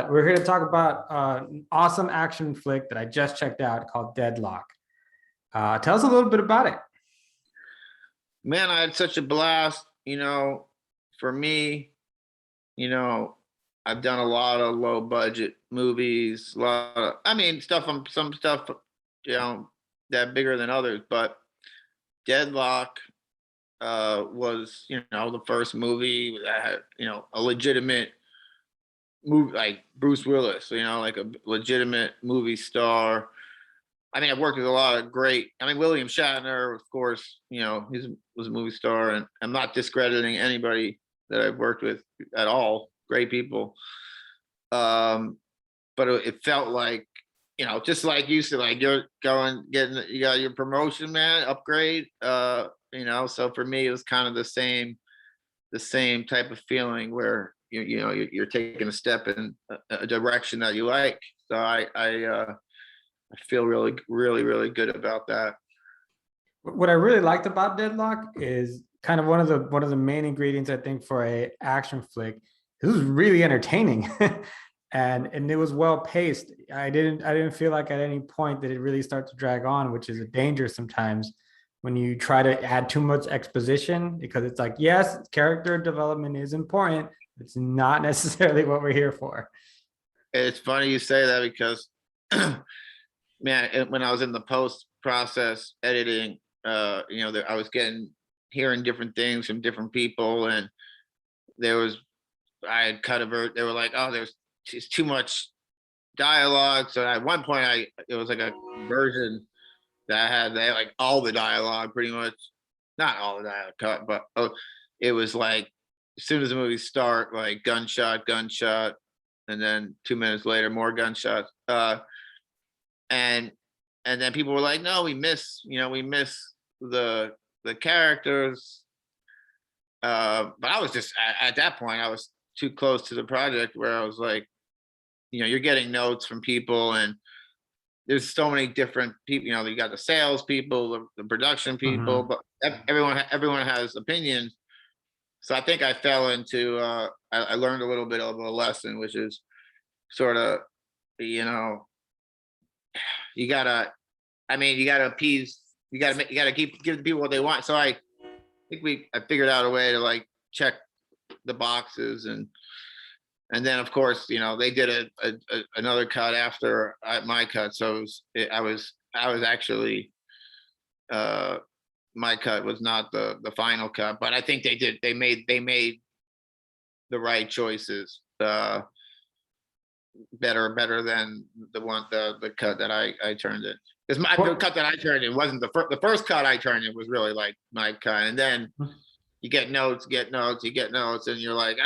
we're here to talk about an awesome action flick that I just checked out called Deadlock. Tell us a little bit about it. Man, I had such a blast. For me, you know, I've done a lot of low budget movies, some stuff, that bigger than others, but Deadlock was, the first movie that had, a legitimate movie like Bruce Willis, like a legitimate movie star. I mean, I've worked with a lot of William Shatner, of course, he was a movie star, and I'm not discrediting anybody that I've worked with at all. Great people. But it felt like, just like you said, like you got your promotion, man, upgrade. So for me, it was kind of the same type of feeling where you're taking a step in a direction that you like. So I feel really, really, really good about that. What I really liked about Deadlock is kind of one of the main ingredients, I think, for a action flick. It was really entertaining. And it was well paced. I didn't feel like at any point that it really started to drag on, which is a danger sometimes when you try to add too much exposition, because it's like, yes, character development is important. It's not necessarily what we're here for. It's funny you say that because, man, when I was in the post process editing, I was hearing different things from different people, and I had cut a verse. They were like, "Oh, there's too much dialogue." So at one point, it was like a version that they had like all the dialogue, pretty much, not all the dialogue cut, but it was like as soon as the movie start, like gunshot, gunshot, and then 2 minutes later, more gunshots. And then people were like, "No, we miss the characters." But I was just at that point, I was too close to the project where I was like, you're getting notes from people, and there's so many different people. You got the sales people, the production people, but everyone has opinions. So I think I fell into. I learned a little bit of a lesson, which is sort of, you gotta appease. You gotta give the people what they want. So I think I figured out a way to like check the boxes, and then of course they did another cut after my cut, so I was actually my cut was not the final cut, but I think they made the right choices, better than the cut that I turned in, because the cut that I turned in wasn't the first cut I turned in was really like my cut, and then you get notes, and you're like,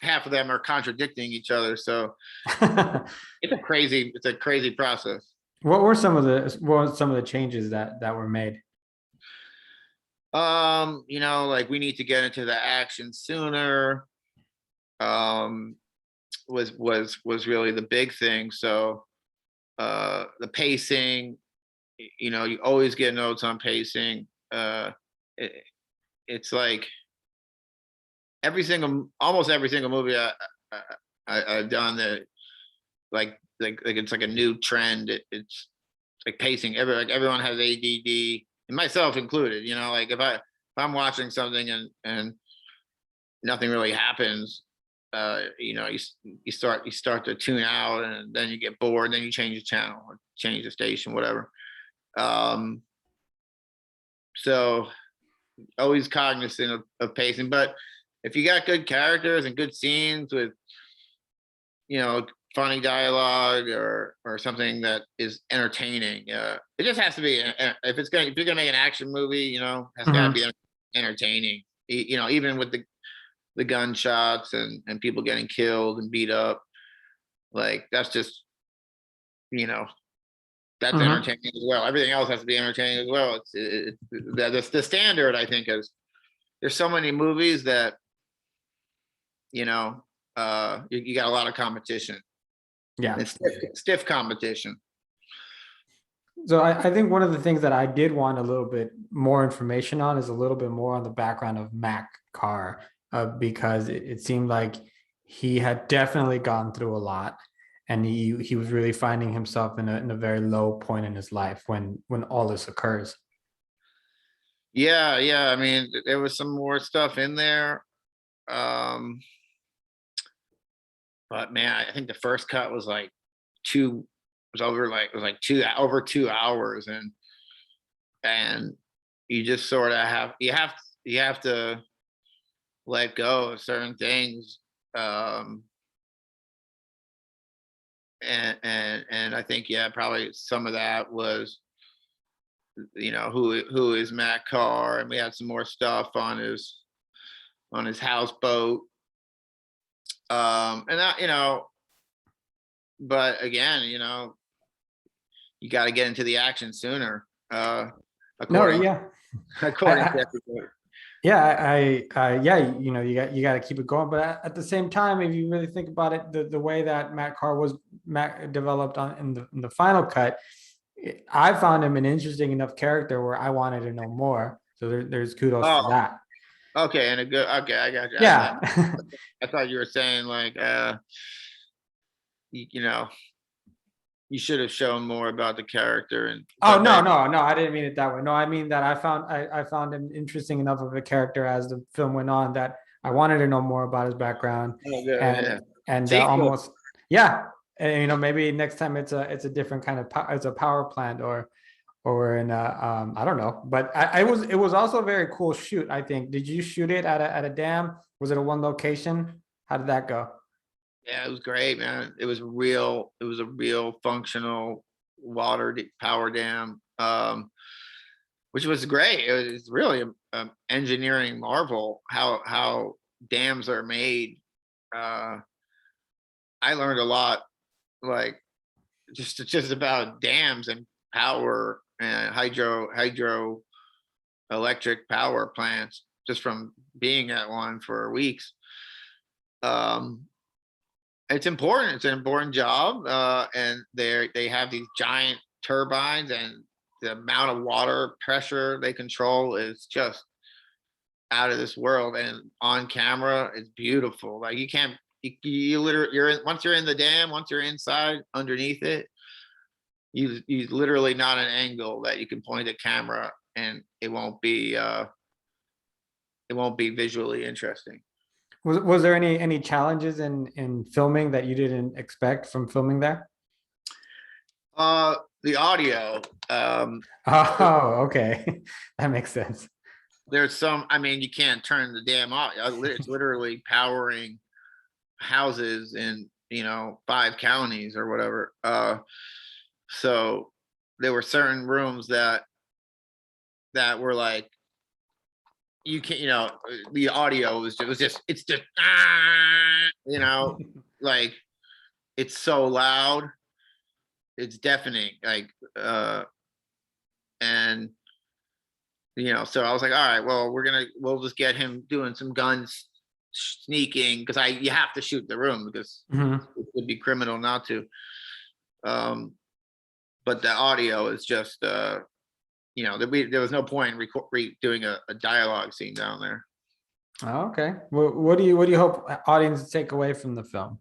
half of them are contradicting each other. So it's a crazy process. What were some of the changes that were made? Like we need to get into the action sooner. Was really the big thing. So the pacing, you always get notes on pacing. It's like almost every single movie I've done that, like it's like a new trend. It's like pacing. Everyone has ADD, and myself included. Like if I'm watching something and nothing really happens, you start to tune out, and then you get bored, and then you change the channel or change the station, whatever. So always cognizant of pacing, but if you got good characters and good scenes with funny dialogue or something that is entertaining, it just has to be, if you're gonna make an action movie, has got to be entertaining, even with the gunshots and people getting killed and beat up, like that's just that's entertaining as well. Everything else has to be entertaining as well. It's the standard, I think, is there's so many movies that you got a lot of competition. Yeah, it's stiff competition. So I think one of the things that I did want a little bit more information on is a little bit more on the background of Mack Karr, because it seemed like he had definitely gone through a lot, and he was really finding himself in a very low point in his life when all this occurs. Yeah, yeah. I mean, there was some more stuff in there. Um, but man, I think the first cut was like two it was like over 2 hours, and you just sort of you have to let go of certain things. Um, and I think, yeah, probably some of that was, who is Mack Karr, and we had some more stuff on his houseboat. And that, but again, you got to get into the action sooner, No, according yeah, according to I, everybody. yeah, yeah, you got to keep it going. But at the same time, if you really think about it, the way that Matt Carr was Matt developed on in the final cut, I found him an interesting enough character where I wanted to know more. So there's kudos for Oh, that. okay, and a good. Okay, I got you. Yeah. I thought you were saying like, you know, you should have shown more about the character, and Oh but no, no, no! I didn't mean it that way. No, I mean that I found him interesting enough of a character as the film went on that I wanted to know more about his background, oh, good, yeah. and Sequel. almost yeah, and maybe next time it's a different kind of it's a power plant or in a I don't know, but it was also a very cool shoot. I think. Did you shoot it at a dam? Was it a one location? How did that go? Yeah, it was great, man. It was real. It was a real functional power dam, which was great. It was really a engineering marvel how dams are made. Uh, I learned a lot, like just about dams and power and hydro electric power plants just from being at one for weeks. Um, it's important. It's an important job, and they have these giant turbines, and the amount of water pressure they control is just out of this world. And on camera, it's beautiful. Like you can't, you literally, once you're in the dam, once you're inside underneath it, you literally not an angle that you can point a camera, and it won't be visually interesting. Was there any challenges in filming that you didn't expect from filming there? The audio. Oh, okay. That makes sense. There's some. I mean, you can't turn the damn off. It's literally powering houses in 5 counties or whatever. So there were certain rooms that were like you can't. The audio was just it's just like it's so loud, it's deafening. Like and so I was like, all right, well, we'll just get him doing some guns sneaking, because you have to shoot the room because Mhm. it would be criminal not to. Um, but the audio is just there was no point in doing a dialogue scene down there. Oh, okay. Well, what do you hope audience take away from the film?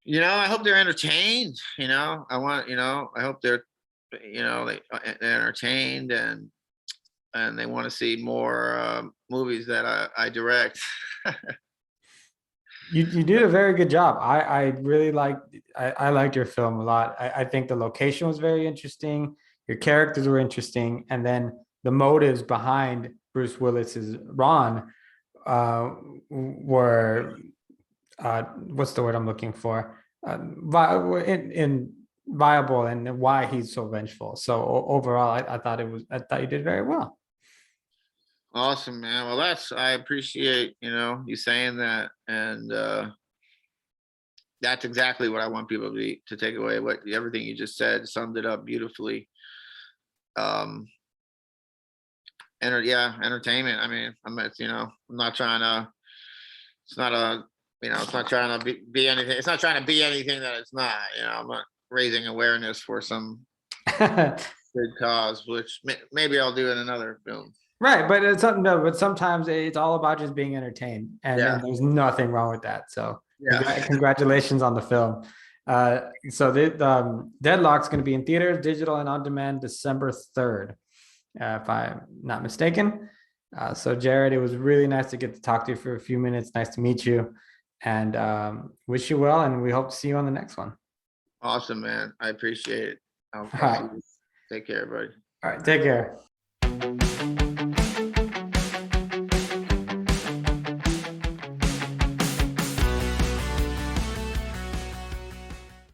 I hope they're entertained. I hope they're entertained, and they want to see more movies that I direct. You did a very good job. I really I liked your film a lot. I think the location was very interesting. Your characters were interesting, and then the motives behind Bruce Willis's Ron were what's the word I'm looking for? In viable and why he's so vengeful. So overall, I thought you did very well. Awesome, man. Well, I appreciate you saying that, and that's exactly what I want people to take away. What everything you just said summed it up beautifully. Um, yeah, entertainment. I mean, I'm not trying to. It's not a. It's not trying to be anything. It's not trying to be anything that it's not. I'm not raising awareness for some good cause, which maybe I'll do in another film. Right, but it's something. No, but sometimes it's all about just being entertained, and Yeah. there's nothing wrong with that. So, Yeah. congratulations on the film. So the Deadlock's going to be in theaters, digital, and on demand December 3rd, if I'm not mistaken. So, Jared, it was really nice to get to talk to you for a few minutes. Nice to meet you, and wish you well. And we hope to see you on the next one. Awesome, man. I appreciate it. All I'll see right, you. Take care, buddy. all right, take care.